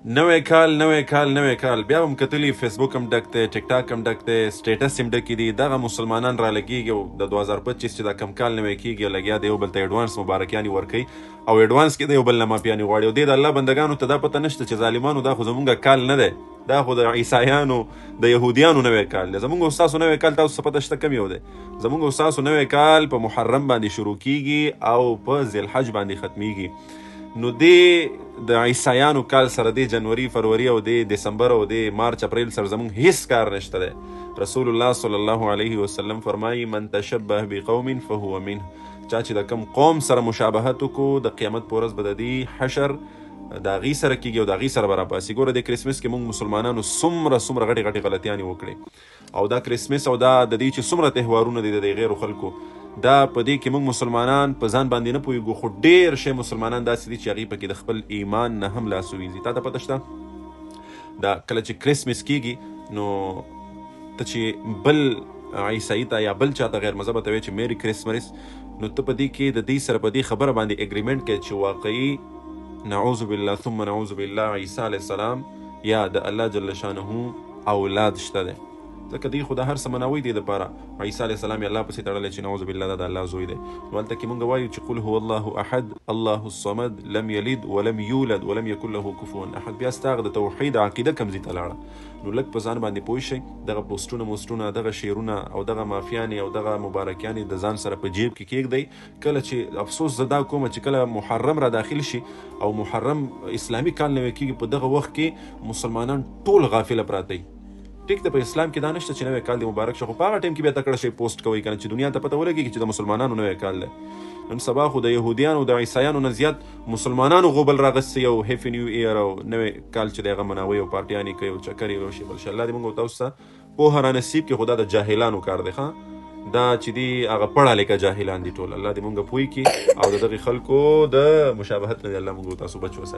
نوی کال بیا هم کتلی فیسبوک هم ډک دی، ټیک ټاک هم ډک دی، سټیټس هم ډکې دي. دغه مسلمانان را لګېږي او د 2025 چې دا کم کال نوی کېږي لګیا د یو بل ته ایډوانس مبارکیانې ورکوي او ایډوانس کې د یو بل نه معافیانې غواړي. او دې د الله بندګانو ته دا پته نشته چې ظالمانو دا خو زمونږ کال نه دی، دا خو د عیسایانو د یهودیانو نوی کال دی. زمونږ او ستاسو نوی کال تاسو څه پته شته کم یو دی. زمونږ او ستاسو نوی کال په محرم باندې شروع کېږي او په ذیالحج باندې ختمیږي. نو د عیسایانو کال سره د جنوري فروری او د دسمبر او د مارچ اپریل سره زمونږ هیڅ کار نشته دی. رسول الله صلی الله علیه وسلم فرمایي من تشبه بقوم فهو منه. چا چې د کم قوم سره مشابهت وکړو د قیامت په ورځ به د دې حشر د هغې سره کېږي او د هغې سره به راپاسي. ګوره د کرسمس کې موږ مسلمانانو څومره غټې غلطیانې وکړې او دا کرسمس او دا د دې چې څومره تهوارونه دي د غیرو خلکو دا په دې کې موږ مسلمانان په ځان باندې نه پوهېږو، خو ډېر شی مسلمانان داسې دي چې هغې پکې د خپل ایمان نه هم لاس ووینځي. تا ته پته شته دا کله چې کرسمس کېږي نو ته چې بل عیسايي ته یا بل چا ته غیر مذهبه ته وایي چې میری کرسمس، نو ته په دې کې د دې سره په دې خبره باندې اګریمنټ کوي چې واقعي نعوذ بالله ثم نعوذ بالله عیسی علیه السلام یا د الله جل شانه اولاد شته دی. ځکه دوی خو د هر څه مناوی دی دپاره. عیسی علیه السلام یې الله پسې تړلی چې نعوذ بالله دا د الله زوی دی. نو هلته کې مونږ وایو چې قل هو الله احد الله الصمد لم یلد ولم یولد ولم یکن له کفوا احد. بیا ستا هغه د توحید عقیده کمزي ته لاړه. نو لږ په ځان باندې پوه شئ، دغه پوسټونه دغه شعرونه او دغه مافیانې او دغه مبارکیانې د ځان سره په جیب کې کېږدئ. کله چې افسوس زه دا کومه چې کله محرم را داخل شي او محرم اسلامي کال نوی کېږي، په دغه وخت کې مسلمانان ټول غافله پراته وي. ټیک ده، په اسلام کې دا نشته چې نوی کال دې مبارک شه، خو په هغه ټایم کې بیا تکړه شی پوسټ کوئ که نه چې دنیا ته پته ولګېږي چې د مسلمانانو نوی کال دی. نن سبا خو د یهودیانو د عیسایانو نه زیات مسلمانانو غوبل راغستی او هیپي نیو ایر او نوی کال چې دی هغه مناوي او پارټیانې کوي او چکرې او شي بل شي. الله دې موږ او تاسو ته پوهه رانصیب کړي. خو دا د جاهلانو کار دی، ښه دا چې دي هغه پړه لیکه جاهلان دي ټول. الله دې موږ پوه کړي او د دغې خلکو د مشابهت نه دې الله موږ او تاسو بچ وساتي.